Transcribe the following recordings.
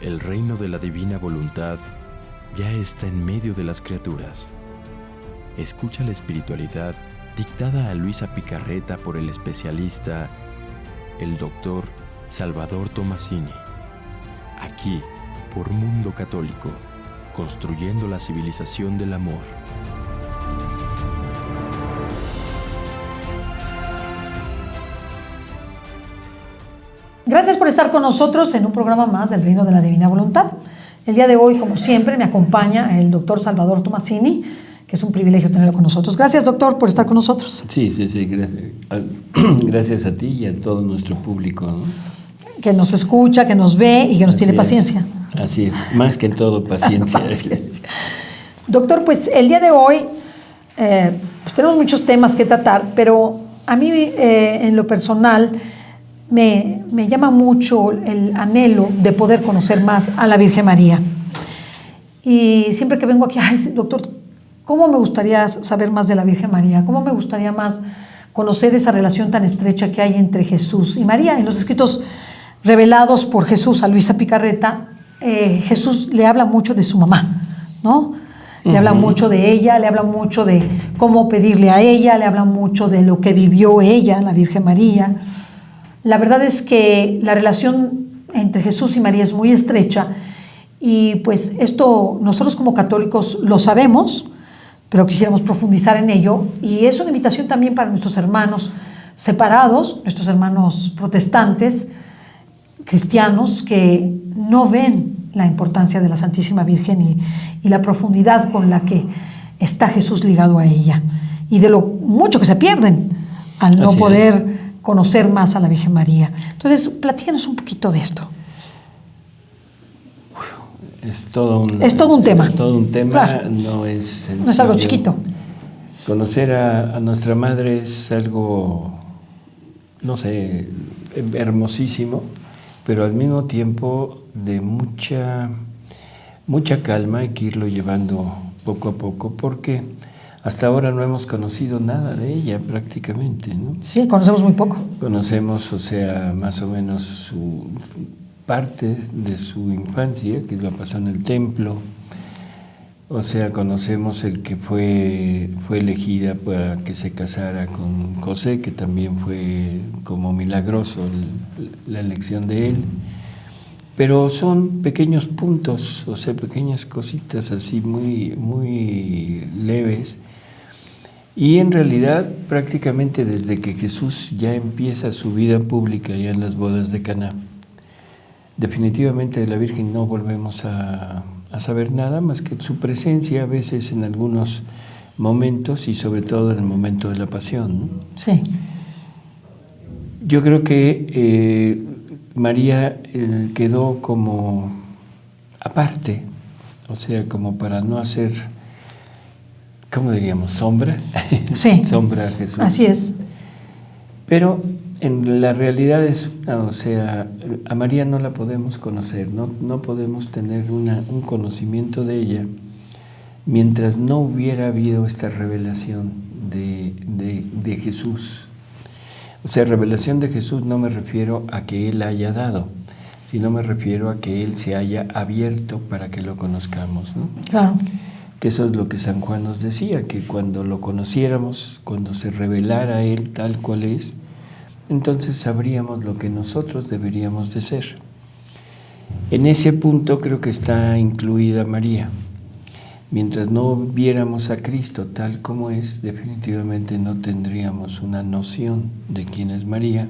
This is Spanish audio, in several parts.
El reino de la divina voluntad ya está en medio de las criaturas. Escucha la espiritualidad dictada a Luisa Picarreta por el especialista, el doctor Salvador Tomasini. Aquí, por Mundo Católico, construyendo la civilización del amor. Gracias por estar con nosotros en un programa más del Reino de la Divina Voluntad. El día de hoy, como siempre, me acompaña el doctor Salvador Tomasini, que es un privilegio tenerlo con nosotros. Gracias, doctor, por estar con nosotros. Sí, gracias. Gracias a ti y a todo nuestro público, ¿no? Que nos escucha, que nos ve y que nos tiene paciencia. Así es, más que todo paciencia. Doctor, pues el día de hoy pues tenemos muchos temas que tratar, pero a mí en lo personal me llama mucho el anhelo de poder conocer más a la Virgen María. Y siempre que vengo aquí, ay, doctor, ¿cómo me gustaría saber más de la Virgen María? ¿Cómo me gustaría más conocer esa relación tan estrecha que hay entre Jesús y María? En los escritos revelados por Jesús a Luisa Picarreta, Jesús le habla mucho de su mamá, ¿no? Le habla mucho de ella, le habla mucho de cómo pedirle a ella, le habla mucho de lo que vivió ella, la Virgen María. La verdad es que la relación entre Jesús y María es muy estrecha y pues esto nosotros como católicos lo sabemos, pero quisiéramos profundizar en ello, y es una invitación también para nuestros hermanos separados, nuestros hermanos protestantes, cristianos, que no ven la importancia de la Santísima Virgen y la profundidad con la que está Jesús ligado a ella, y de lo mucho que se pierden al no poder conocer más a la Virgen María. Entonces, platícanos un poquito de esto. Es todo un tema. Todo un tema, claro. No es algo chiquito. Conocer a nuestra Madre es algo, no sé, hermosísimo, pero al mismo tiempo de mucha calma. Hay que irlo llevando poco a poco, porque hasta ahora no hemos conocido nada de ella prácticamente, ¿no? Sí, conocemos muy poco. Conocemos, o sea, más o menos su parte de su infancia, que lo pasó en el templo. O sea, conocemos el que fue elegida para que se casara con José, que también fue como milagroso la elección de él. Pero son pequeños puntos, o sea, pequeñas cositas así muy, muy leves. Y en realidad, prácticamente desde que Jesús ya empieza su vida pública, ya en las bodas de Caná, definitivamente de la Virgen no volvemos a saber nada más que su presencia a veces en algunos momentos, y sobre todo en el momento de la pasión, ¿no? Sí. Yo creo que María quedó como aparte, o sea, como para no hacer, ¿cómo diríamos? Sombra. Sí. Sombra a Jesús. Así es. Pero en la realidad es, o sea, a María no la podemos conocer, no podemos tener un conocimiento de ella mientras no hubiera habido esta revelación de Jesús. O sea, revelación de Jesús no me refiero a que Él haya dado, sino me refiero a que Él se haya abierto para que lo conozcamos, ¿no? Claro. Que eso es lo que San Juan nos decía, que cuando lo conociéramos, cuando se revelara Él tal cual es, entonces sabríamos lo que nosotros deberíamos de ser. En ese punto creo que está incluida María. Mientras no viéramos a Cristo tal como es, definitivamente no tendríamos una noción de quién es María.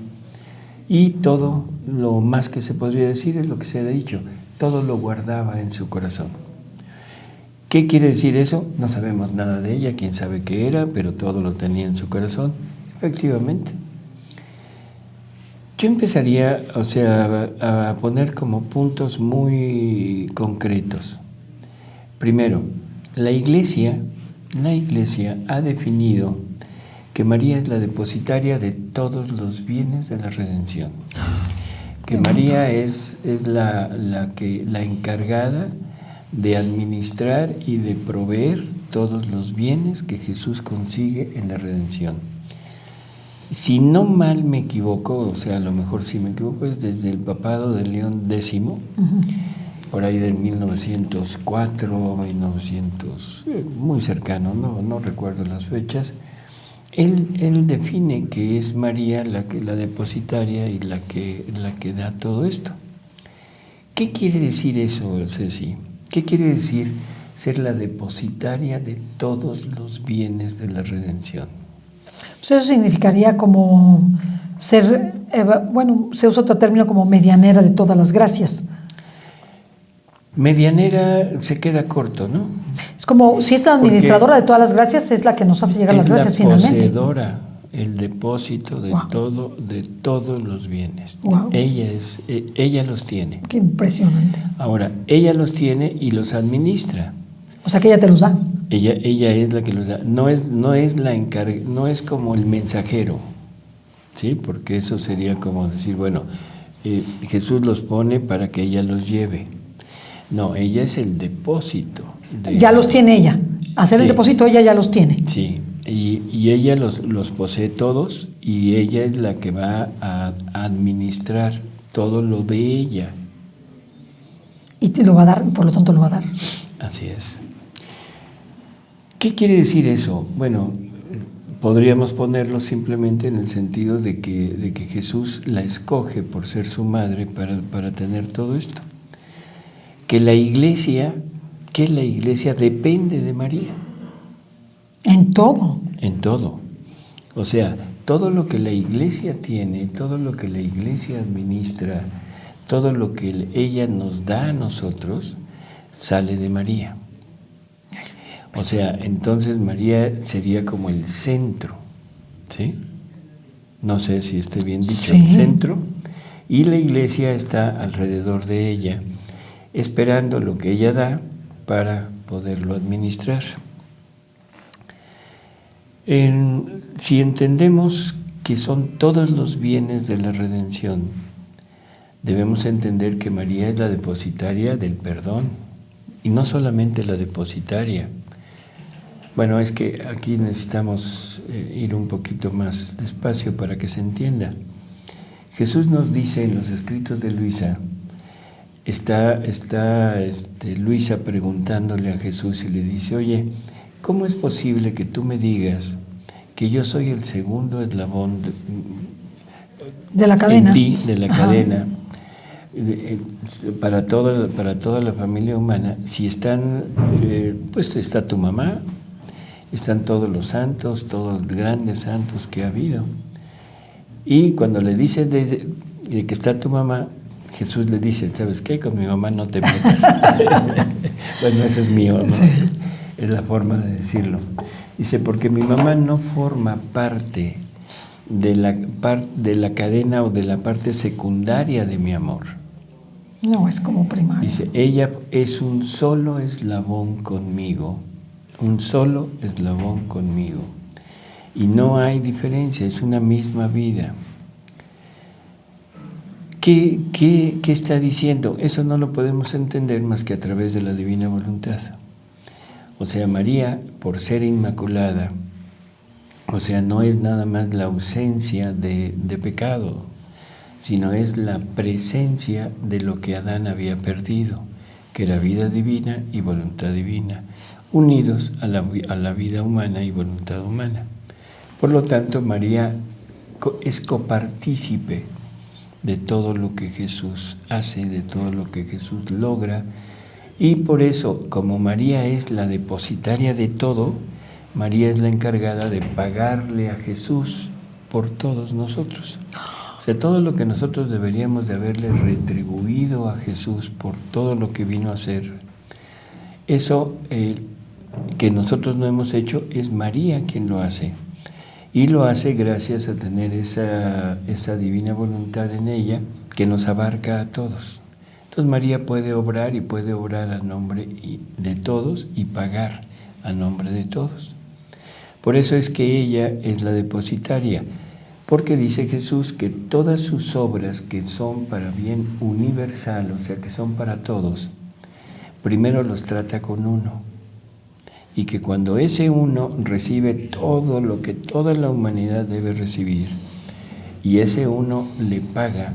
Y todo lo más que se podría decir es lo que se ha dicho, todo lo guardaba en su corazón. ¿Qué quiere decir eso? No sabemos nada de ella, quién sabe qué era, pero todo lo tenía en su corazón, efectivamente. Yo empezaría, o sea, a poner como puntos muy concretos. Primero, la Iglesia ha definido que María es la depositaria de todos los bienes de la redención. Que María es la encargada de administrar y de proveer todos los bienes que Jesús consigue en la redención. Si no mal me equivoco, o sea, a lo mejor sí me equivoco, es desde el papado de León X, por ahí de 1904, 1900, muy cercano, no recuerdo las fechas. Él define que es María la depositaria y la que da todo esto. ¿Qué quiere decir eso, Ceci? ¿Qué quiere decir ser la depositaria de todos los bienes de la redención? Pues eso significaría como ser, se usa otro término como medianera de todas las gracias. Medianera se queda corto, ¿no? Es como, si es la administradora de todas las gracias, es la que nos hace llegar las gracias finalmente. Es la poseedora, el depósito de todos los bienes. Wow. Ella los tiene. Qué impresionante. Ahora, ella los tiene y los administra. O sea que ella te los da. Ella es la que los da. No es como el mensajero, ¿sí? Porque eso sería como decir, bueno, Jesús los pone para que ella los lleve. No, ella es el depósito. Ya los tiene ella. Hacer el depósito ella ya los tiene. Sí, y ella los posee todos y ella es la que va a administrar todo lo de ella. Y te lo va a dar, por lo tanto lo va a dar. Así es. ¿Qué quiere decir eso? Bueno, podríamos ponerlo simplemente en el sentido de que Jesús la escoge por ser su madre para tener todo esto. Que la iglesia depende de María. En todo. En todo. O sea, todo lo que la iglesia tiene, todo lo que la iglesia administra, todo lo que ella nos da a nosotros, sale de María. O sea, entonces María sería como el centro, ¿sí? No sé si esté bien dicho, el centro, y la iglesia está alrededor de ella, esperando lo que ella da para poderlo administrar. Si entendemos que son todos los bienes de la redención, debemos entender que María es la depositaria del perdón, y no solamente la depositaria. Bueno, es que aquí necesitamos ir un poquito más despacio para que se entienda. Jesús nos dice en los escritos de Luisa, está Luisa preguntándole a Jesús y le dice, oye, ¿cómo es posible que tú me digas que yo soy el segundo eslabón de la cadena? En ti, de la cadena, para toda la familia humana, si están, pues está tu mamá, están todos los santos, todos los grandes santos que ha habido. Y cuando le dice de que está tu mamá, Jesús le dice, ¿sabes qué? Con mi mamá no te metas. Bueno, eso es mío, ¿no? Sí. Es la forma de decirlo. Dice, porque mi mamá no forma parte de la cadena o de la parte secundaria de mi amor. No, es como primaria. Dice, ella es un solo eslabón conmigo. Un solo eslabón conmigo. Y no hay diferencia, es una misma vida. ¿Qué está diciendo? Eso no lo podemos entender más que a través de la divina voluntad. O sea, María, por ser inmaculada, o sea, no es nada más la ausencia de pecado, sino es la presencia de lo que Adán había perdido, que era vida divina y voluntad divina, unidos a la vida humana y voluntad humana. Por lo tanto, María es copartícipe de todo lo que Jesús hace, de todo lo que Jesús logra, y por eso, como María es la depositaria de todo, María es la encargada de pagarle a Jesús por todos nosotros. O sea, todo lo que nosotros deberíamos de haberle retribuido a Jesús por todo lo que vino a hacer, eso que nosotros no hemos hecho, es María quien lo hace. Y lo hace gracias a tener esa divina voluntad en ella que nos abarca a todos. Entonces María puede obrar y puede obrar a nombre de todos y pagar a nombre de todos. Por eso es que ella es la depositaria, porque dice Jesús que todas sus obras que son para bien universal, o sea que son para todos, primero los trata con uno. Y que cuando ese uno recibe todo lo que toda la humanidad debe recibir, y ese uno le paga,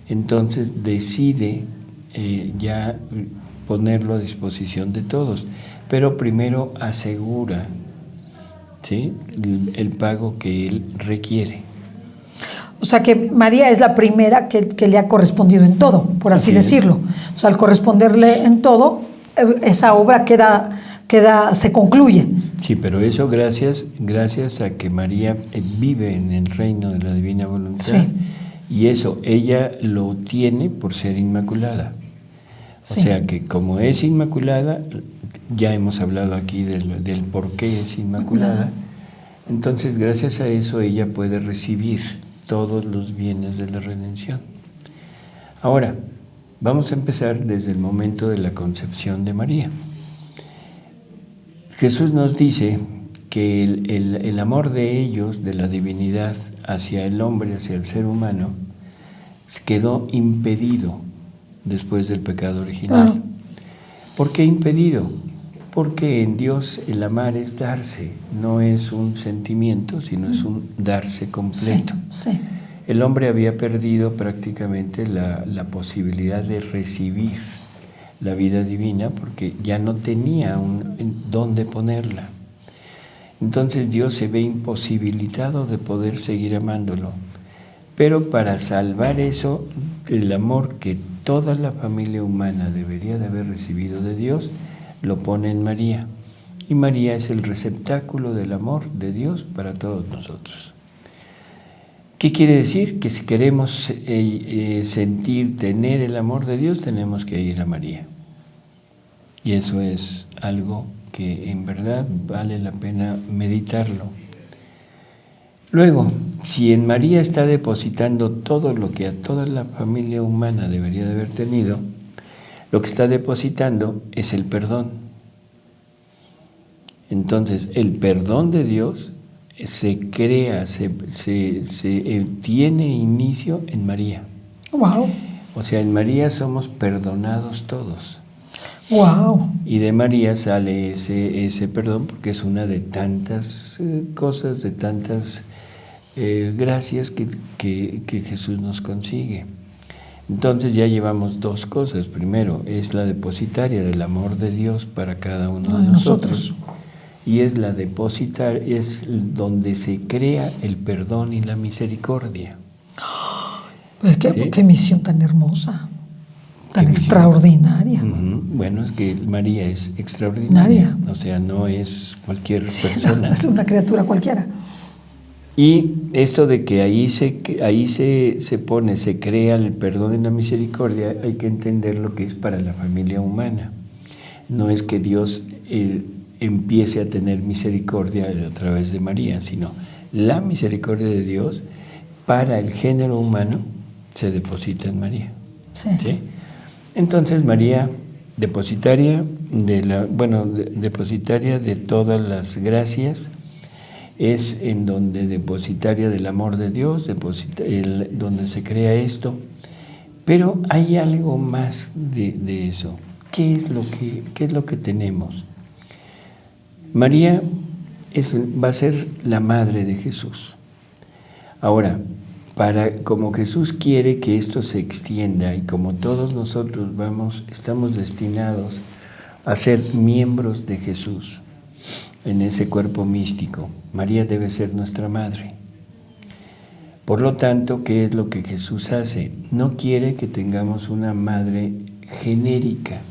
entonces decide ya ponerlo a disposición de todos, pero primero asegura, ¿sí?, el pago que él requiere. O sea que María es la primera que le ha correspondido en todo, por así decirlo. O sea, al corresponderle en todo, esa obra se concluye. Sí, pero eso gracias a que María vive en el reino de la divina voluntad. Sí. Y eso ella lo tiene por ser inmaculada. O sea que como es inmaculada, ya hemos hablado aquí del por qué es inmaculada. Entonces, gracias a eso ella puede recibir todos los bienes de la redención. Ahora, vamos a empezar desde el momento de la concepción de María. Jesús nos dice que el amor de ellos, de la divinidad, hacia el hombre, hacia el ser humano, quedó impedido después del pecado original. ¿Por qué impedido? Porque en Dios el amar es darse, no es un sentimiento, sino es un darse completo. Sí, sí. El hombre había perdido prácticamente la posibilidad de recibir la vida divina porque ya no tenía dónde ponerla. Entonces Dios se ve imposibilitado de poder seguir amándolo. Pero para salvar eso, el amor que toda la familia humana debería de haber recibido de Dios, lo pone en María. Y María es el receptáculo del amor de Dios para todos nosotros. ¿Qué quiere decir? Que si queremos sentir, tener el amor de Dios, tenemos que ir a María. Y eso es algo que en verdad vale la pena meditarlo. Luego, si en María está depositando todo lo que a toda la familia humana debería de haber tenido, lo que está depositando es el perdón. Entonces, el perdón de Dios se crea, tiene inicio en María. Wow. O sea, en María somos perdonados todos. Wow. Y de María sale ese perdón porque es una de tantas cosas, de tantas gracias que Jesús nos consigue. Entonces ya llevamos dos cosas. Primero, es la depositaria del amor de Dios para cada uno de nosotros. Y es es donde se crea el perdón y la misericordia. Pues qué misión tan hermosa, tan extraordinaria. Bueno, es que María es extraordinaria. O sea, no es cualquier persona. No es una criatura cualquiera. Y esto de que ahí se crea el perdón y la misericordia, hay que entender lo que es para la familia humana. No es que Dios empiece a tener misericordia a través de María, sino la misericordia de Dios para el género humano se deposita en María. Sí. ¿Sí? Entonces María, depositaria de todas las gracias, es en donde depositaria del amor de Dios, donde se crea esto. Pero hay algo más de eso. ¿Qué es lo que tenemos? María va a ser la madre de Jesús. Ahora, como Jesús quiere que esto se extienda y como todos nosotros estamos destinados a ser miembros de Jesús en ese cuerpo místico, María debe ser nuestra madre. Por lo tanto, ¿qué es lo que Jesús hace? No quiere que tengamos una madre genérica.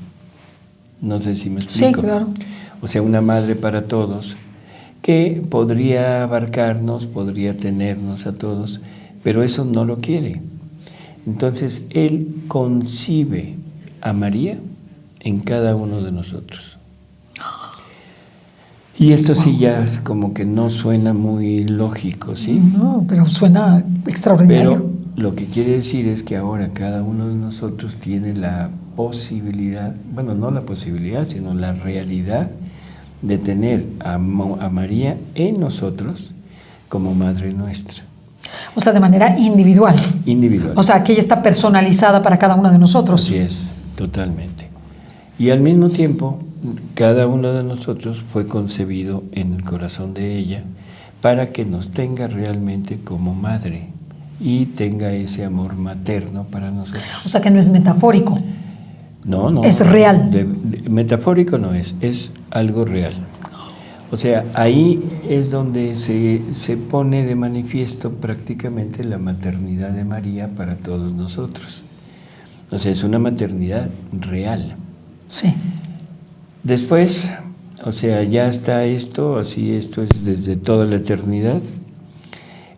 No sé si me explico. Sí, claro. O sea, una madre para todos, que podría abarcarnos, podría tenernos a todos, pero eso no lo quiere. Entonces, Él concibe a María en cada uno de nosotros. Y esto sí ya como que no suena muy lógico, ¿sí? No, pero suena extraordinario. Pero lo que quiere decir es que ahora cada uno de nosotros tiene la posibilidad, bueno, no la posibilidad, sino la realidad de tener a María en nosotros como Madre nuestra. O sea, de manera individual. Individual. O sea, que ella está personalizada para cada uno de nosotros. Así es, totalmente. Y al mismo tiempo, cada uno de nosotros fue concebido en el corazón de ella para que nos tenga realmente como madre y tenga ese amor materno para nosotros. O sea, que no es metafórico. No. Es real. Metafórico no es algo real. O sea, ahí es donde se pone de manifiesto prácticamente la maternidad de María para todos nosotros. O sea, es una maternidad real. Sí. Después, o sea, ya está esto, así esto es desde toda la eternidad.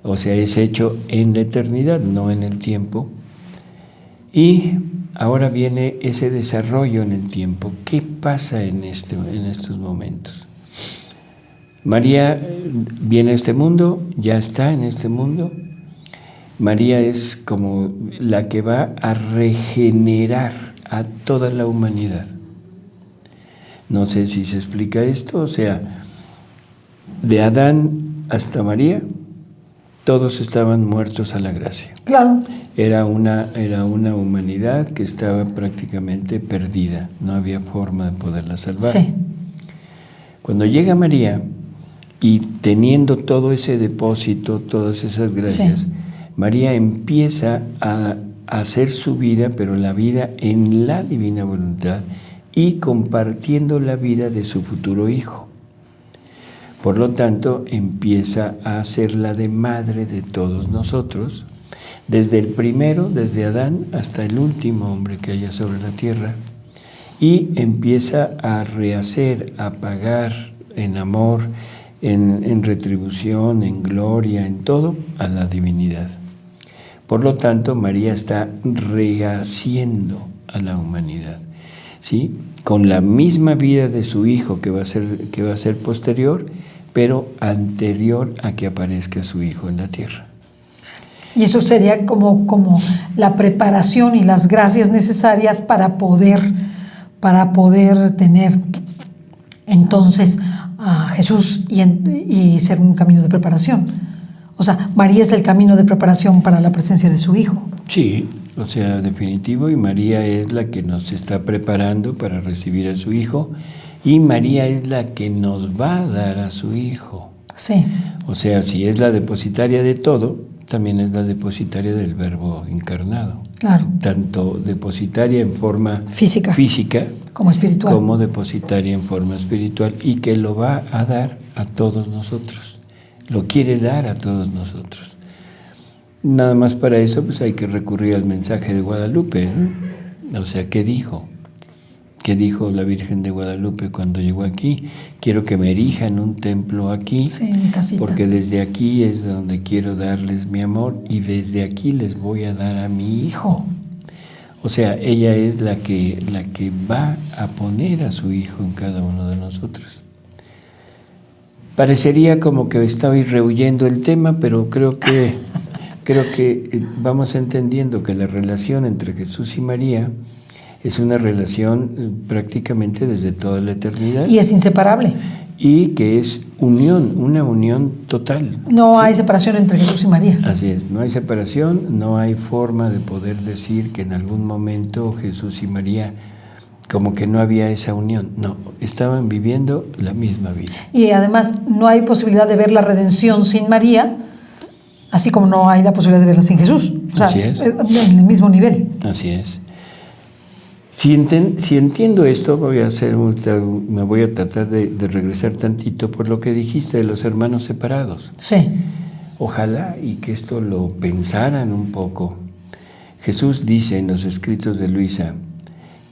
O sea, es hecho en la eternidad, no en el tiempo. Y ahora viene ese desarrollo en el tiempo. ¿Qué pasa en estos momentos? María viene a este mundo, ya está en este mundo. María es como la que va a regenerar a toda la humanidad. No sé si se explica esto, o sea, de Adán hasta María, todos estaban muertos a la gracia. Claro. Era una humanidad que estaba prácticamente perdida, no había forma de poderla salvar. Sí. Cuando llega María y teniendo todo ese depósito, todas esas gracias, Sí. María empieza a hacer su vida, pero la vida en la divina voluntad y compartiendo la vida de su futuro hijo. Por lo tanto, empieza a hacerla de madre de todos nosotros, desde el primero, desde Adán, hasta el último hombre que haya sobre la tierra, y empieza a rehacer, a pagar en amor, en retribución, en gloria, en todo, a la divinidad. Por lo tanto, María está rehaciendo a la humanidad, ¿sí? Con la misma vida de su hijo que va a ser posterior, pero anterior a que aparezca su hijo en la tierra. Y eso sería como la preparación y las gracias necesarias para poder tener entonces a Jesús y ser un camino de preparación. O sea, María es el camino de preparación para la presencia de su hijo. Sí, o sea, definitivo, y María es la que nos está preparando para recibir a su hijo, y María es la que nos va a dar a su hijo. Sí. O sea, si es la depositaria de todo, también es la depositaria del Verbo encarnado. Claro. Tanto depositaria en forma Física. Como espiritual. como depositaria en forma espiritual, y que lo va a dar a todos nosotros. Lo quiere dar a todos nosotros. Nada más para eso, pues hay que recurrir al mensaje de Guadalupe, ¿no? O sea, ¿qué dijo? ¿Qué dijo la Virgen de Guadalupe cuando llegó aquí? Quiero que me erijan un templo aquí, Sí, mi casita. porque desde aquí es donde quiero darles mi amor, y desde aquí les voy a dar a mi hijo. O sea, ella es la que va a poner a su hijo en cada uno de nosotros. Parecería como que estaba rehuyendo el tema, pero creo que vamos entendiendo que la relación entre Jesús y María es una relación prácticamente desde toda la eternidad. Y es inseparable. Y que es unión, una unión total. No hay separación entre Jesús y María. Así es, no hay separación, no hay forma de poder decir que en algún momento Jesús y María como que no había esa unión. No, estaban viviendo la misma vida. Y además no hay posibilidad de ver la redención sin María, así como no hay la posibilidad de verla sin Jesús. O sea, Así es. En el mismo nivel. Así es. Si entiendo esto, me voy a tratar de regresar tantito por lo que dijiste de los hermanos separados. Sí. Ojalá y que esto lo pensaran un poco. Jesús dice en los escritos de Luisa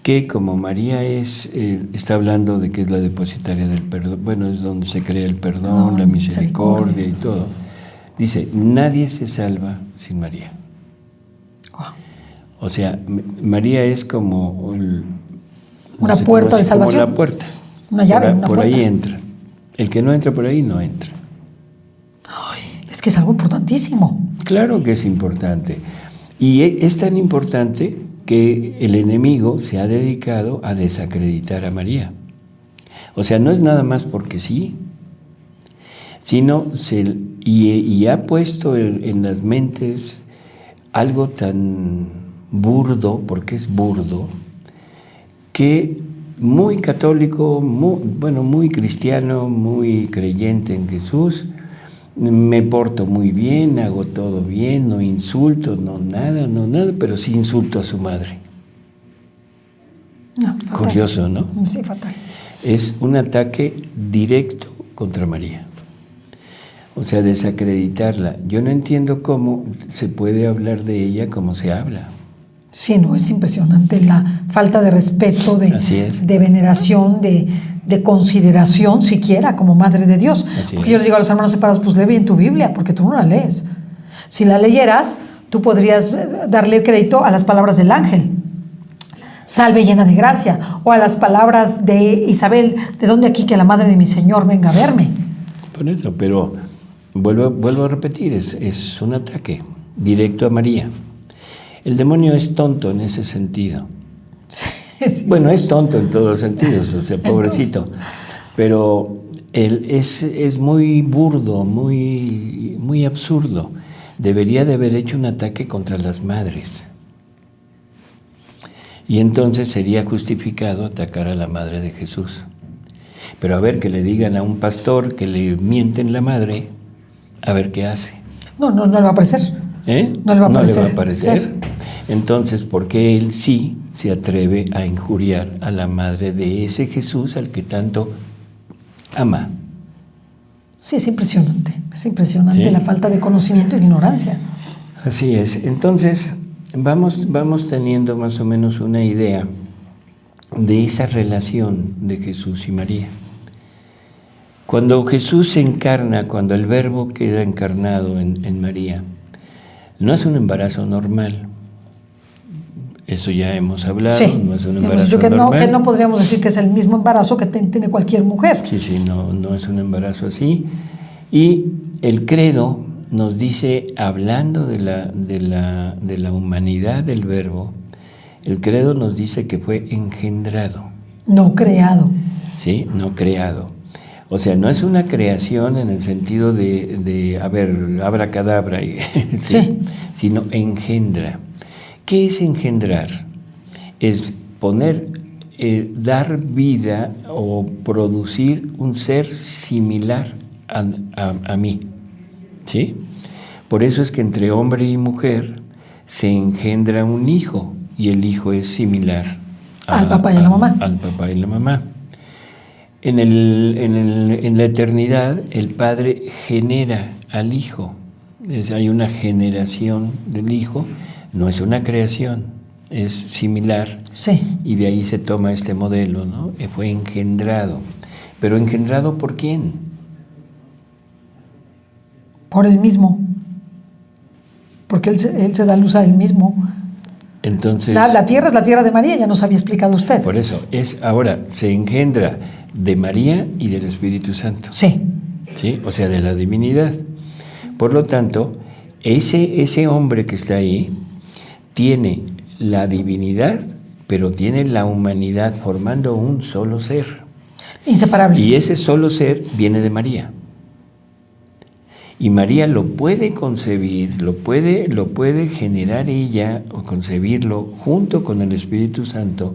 que como María está hablando de que es la depositaria del perdón, bueno, es donde se crea el perdón, la misericordia y todo. Dice, nadie se salva sin María. O sea, María es como una puerta de salvación. Como la puerta. Una llave, una por puerta. ahí entra. El que no entra por ahí no entra. Ay, es que es algo importantísimo. Claro que es importante. Y es tan importante que el enemigo se ha dedicado a desacreditar a María. O sea, no es nada más porque sí, sino y ha puesto en las mentes algo tan burdo, porque es burdo, que muy católico, muy cristiano, muy creyente en Jesús, me porto muy bien, hago todo bien, no insulto, no nada, pero sí insulto a su madre. No, fatal. Curioso, ¿no? Sí, fatal. Es un ataque directo contra María. O sea, desacreditarla. Yo no entiendo cómo se puede hablar de ella como se habla. Sí, no, es impresionante la falta de respeto, Así es. de veneración, de consideración siquiera como Madre de Dios. Así Porque es. yo les digo a los hermanos separados, pues lee bien tu Biblia, porque tú no la lees. Si la leyeras, tú podrías darle crédito a las palabras del ángel. Salve llena de gracia. O a las palabras de Isabel, ¿de dónde aquí que la madre de mi Señor venga a verme? Por eso, pero vuelvo a repetir, es un ataque directo a María. El demonio es tonto en ese sentido. Sí, Bueno, es tonto en todos los sentidos, o sea, pobrecito. Pero él es muy burdo, muy absurdo. Debería de haber hecho un ataque contra las madres. Y entonces sería justificado atacar a la madre de Jesús. Pero a ver, que le digan a un pastor que le mienten la madre, a ver qué hace. No le va a parecer. No le va a parecer. Sí. Entonces, ¿por qué él sí se atreve a injuriar a la madre de ese Jesús al que tanto ama? Sí, es impresionante. Es impresionante ¿Sí? la falta de conocimiento e ignorancia. Así es. Entonces, vamos teniendo más o menos una idea de esa relación de Jesús y María. Cuando Jesús se encarna, cuando el Verbo queda encarnado en María, no es un embarazo normal. Eso ya hemos hablado, Sí. no es un embarazo que normal. que no podríamos decir que es el mismo embarazo que tiene cualquier mujer. Sí, no es un embarazo así. Y el credo nos dice, hablando de la humanidad del Verbo, el credo nos dice que fue engendrado. No creado. ¿Sí? No creado. O sea, no es una creación en el sentido de abracadabra, Sí. sino engendra. ¿Qué es engendrar? Es dar vida o producir un ser similar a mí. ¿Sí? Por eso es que entre hombre y mujer se engendra un hijo y el hijo es similar al papá y a la mamá. Al papá y la mamá. En la eternidad, el Padre genera al Hijo. Hay una generación del Hijo, no es una creación, es similar. Sí. Y de ahí se toma este modelo, ¿no? Fue engendrado. ¿Pero engendrado por quién? Por él mismo. Porque él se da luz a él mismo. Entonces, La tierra es la tierra de María, ya nos había explicado usted. por eso, ahora se engendra de María y del Espíritu Santo. Sí. ¿Sí? O sea, de la divinidad. Por lo tanto, ese hombre que está ahí tiene la divinidad, pero tiene la humanidad formando un solo ser. Inseparable. Y ese solo ser viene de María. Y María lo puede concebir, lo puede generar ella o concebirlo junto con el Espíritu Santo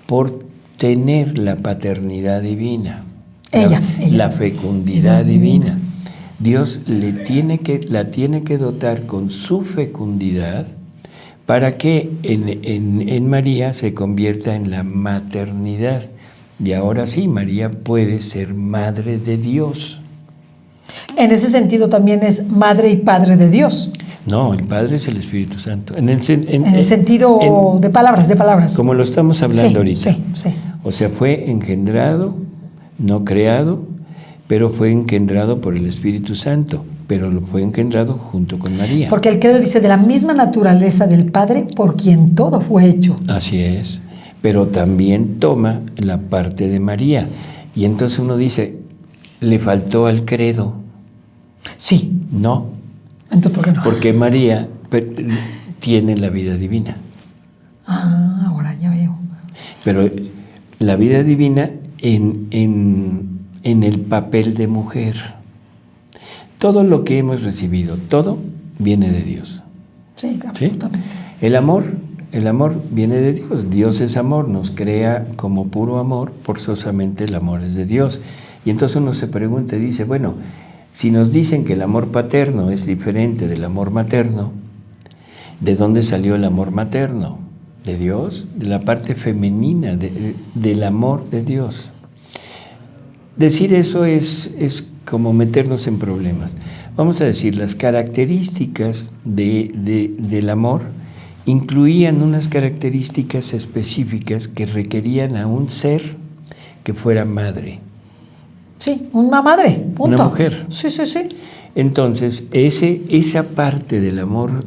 por tener la paternidad divina, Ella. la fecundidad divina. Dios la tiene que dotar con su fecundidad para que en María se convierta en la maternidad. Y ahora sí, María puede ser madre de Dios. En ese sentido también es madre y padre de Dios. No, el Padre es el Espíritu Santo. En el sentido de palabras. Como lo estamos hablando ahorita. Sí. O sea, fue engendrado, no creado, pero fue engendrado por el Espíritu Santo, pero lo fue engendrado junto con María. Porque el credo dice de la misma naturaleza del Padre por quien todo fue hecho. Así es, pero también toma la parte de María. Y entonces uno dice, ¿le faltó al credo? Sí. No. Entonces, ¿por qué no? Porque María tiene la vida divina. Ahora ya veo. Pero la vida divina en el papel de mujer. Todo lo que hemos recibido, todo viene de Dios. Sí, absolutamente. ¿Sí? El amor viene de Dios. Dios es amor, nos crea como puro amor, forzosamente el amor es de Dios. Y entonces uno se pregunta y dice, bueno, si nos dicen que el amor paterno es diferente del amor materno, ¿de dónde salió el amor materno? de Dios, de la parte femenina del amor de Dios. Decir eso es como meternos en problemas. Vamos a decir, las características del amor incluían unas características específicas que requerían a un ser que fuera madre. Sí, una madre, punto. Una mujer. Sí. Entonces, esa parte del amor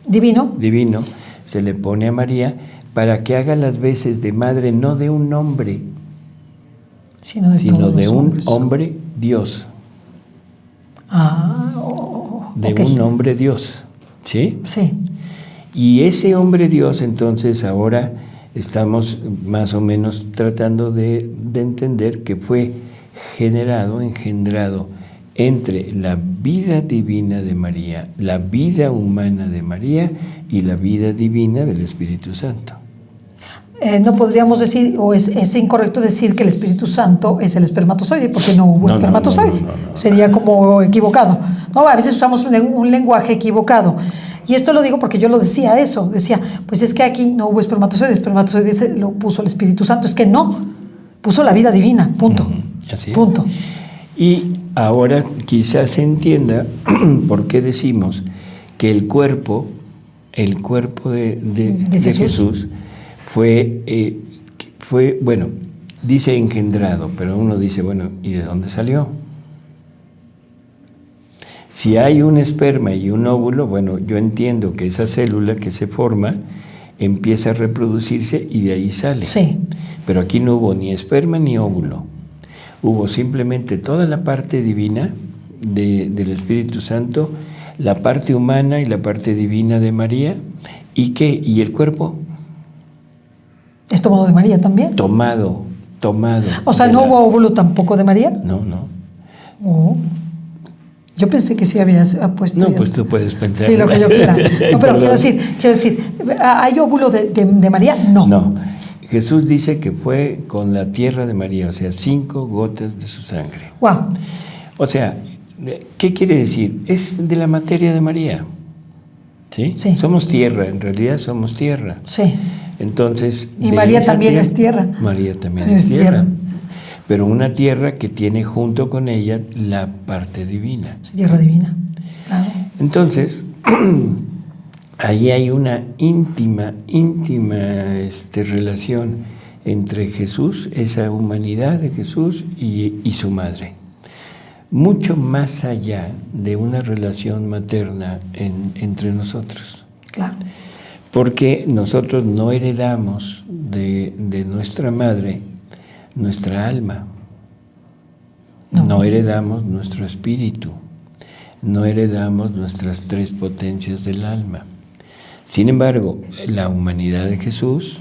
divino, se le pone a María para que haga las veces de madre, no de un hombre, sino de un hombre Dios. Un hombre Dios, ¿sí? Sí. Y ese hombre Dios, entonces, ahora estamos más o menos tratando de entender que fue engendrado entre la vida divina de María, la vida humana de María y la vida divina del Espíritu Santo. No podríamos decir, o es incorrecto decir que el Espíritu Santo es el espermatozoide, porque no hubo espermatozoide. No. Sería como equivocado. No, a veces usamos un lenguaje equivocado. Y esto lo digo porque yo lo decía eso. Decía, pues es que aquí no hubo espermatozoide. El espermatozoide lo puso el Espíritu Santo. Es que no, puso la vida divina, punto. Así es. Punto. Y ahora quizás se entienda por qué decimos que el cuerpo de Jesús fue, bueno, dice engendrado, pero uno dice, bueno, ¿y de dónde salió? Si hay un esperma y un óvulo, bueno, yo entiendo que esa célula que se forma empieza a reproducirse y de ahí sale. Sí. Pero aquí no hubo ni esperma ni óvulo. Hubo simplemente toda la parte divina del Espíritu Santo, la parte humana y la parte divina de María, ¿y el cuerpo? ¿Es tomado de María también? Tomado. O sea, ¿no hubo óvulo tampoco de María? No. Oh. Yo pensé que sí había puesto No, eso. pues tú puedes pensar. Sí, lo que yo quiera. No, pero quiero decir, ¿hay óvulo de María? No. No. Jesús dice que fue con la tierra de María, o sea, 5 gotas de su sangre. Wow. O sea, ¿qué quiere decir? Es de la materia de María. ¿Sí? Sí. Somos tierra, en realidad somos tierra. Sí. Entonces, y María también es tierra. María también es tierra. Pero una tierra que tiene junto con ella la parte divina. Sí, tierra divina. Claro. Entonces, ahí hay una íntima relación entre Jesús, esa humanidad de Jesús y su madre. Mucho más allá de una relación materna entre nosotros. Claro. Porque nosotros no heredamos de nuestra madre nuestra alma. No heredamos nuestro espíritu. No heredamos nuestras 3 potencias del alma. Sin embargo, la humanidad de Jesús,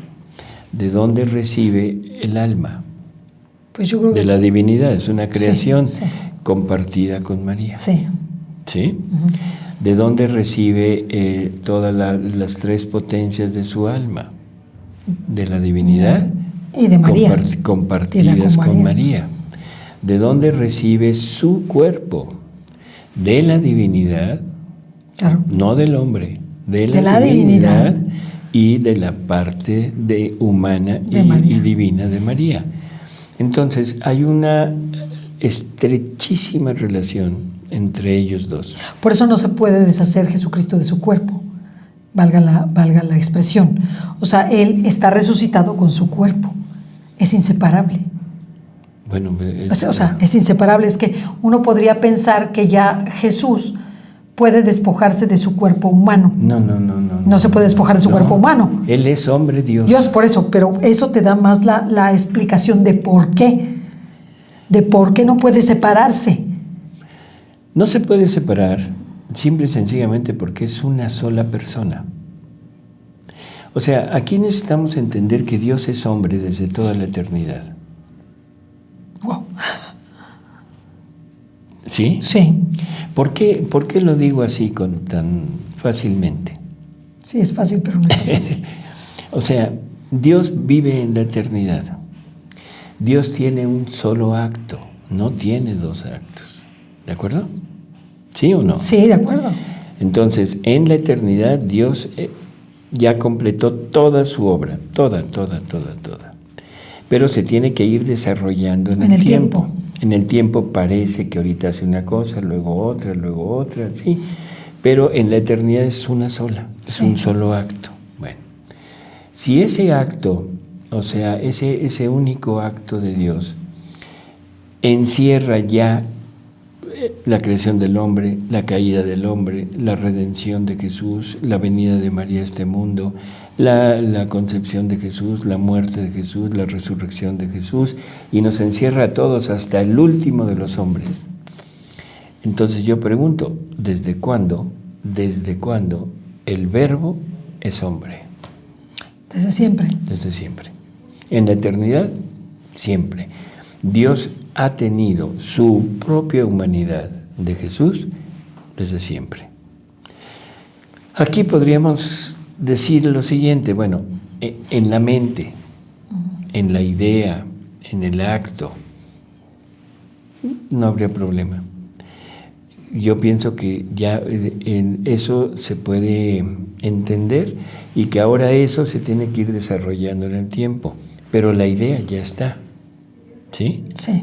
¿de dónde recibe el alma? Pues yo creo de la divinidad, es una creación sí. compartida con María. Sí. ¿Sí? ¿De dónde recibe todas las 3 potencias de su alma? De la divinidad y de María. Compartidas con María. ¿De dónde recibe su cuerpo? De la divinidad, claro. No del hombre, de la divinidad y de la parte humana y divina de María. Entonces, hay una estrechísima relación entre ellos dos. Por eso no se puede deshacer Jesucristo de su cuerpo, valga la expresión. O sea, Él está resucitado con su cuerpo, es inseparable. Bueno, o sea, es inseparable. Es que uno podría pensar que ya Jesús puede despojarse de su cuerpo humano. No. No se puede despojar de su cuerpo humano. Él es hombre Dios. Dios, por eso, pero eso te da más la explicación de por qué. De por qué no puede separarse. No se puede separar, simple y sencillamente porque es una sola persona. O sea, aquí necesitamos entender que Dios es hombre desde toda la eternidad. Wow. ¿Sí? Sí. ¿Por qué lo digo así tan fácilmente? Sí, es fácil, pero no es fácil. O sea, Dios vive en la eternidad. Dios tiene un solo acto, no tiene 2 actos. ¿De acuerdo? ¿Sí o no? Sí, de acuerdo. Entonces, en la eternidad Dios ya completó toda su obra, toda. Pero se tiene que ir desarrollando en el tiempo. En el tiempo parece que ahorita hace una cosa, luego otra, sí. Pero en la eternidad es una sola, es un solo acto. Bueno, si ese acto, o sea, ese único acto de Dios, encierra ya la creación del hombre, la caída del hombre, la redención de Jesús, la venida de María a este mundo, la concepción de Jesús, la muerte de Jesús, la resurrección de Jesús, y nos encierra a todos hasta el último de los hombres. Entonces yo pregunto, ¿desde cuándo el Verbo es hombre? Desde siempre. Desde siempre. En la eternidad, siempre. Dios ha tenido su propia humanidad de Jesús desde siempre. Aquí podríamos decir lo siguiente, bueno, en la mente, en la idea, en el acto, no habría problema. Yo pienso que ya en eso se puede entender y que ahora eso se tiene que ir desarrollando en el tiempo, pero la idea ya está, ¿sí? Sí.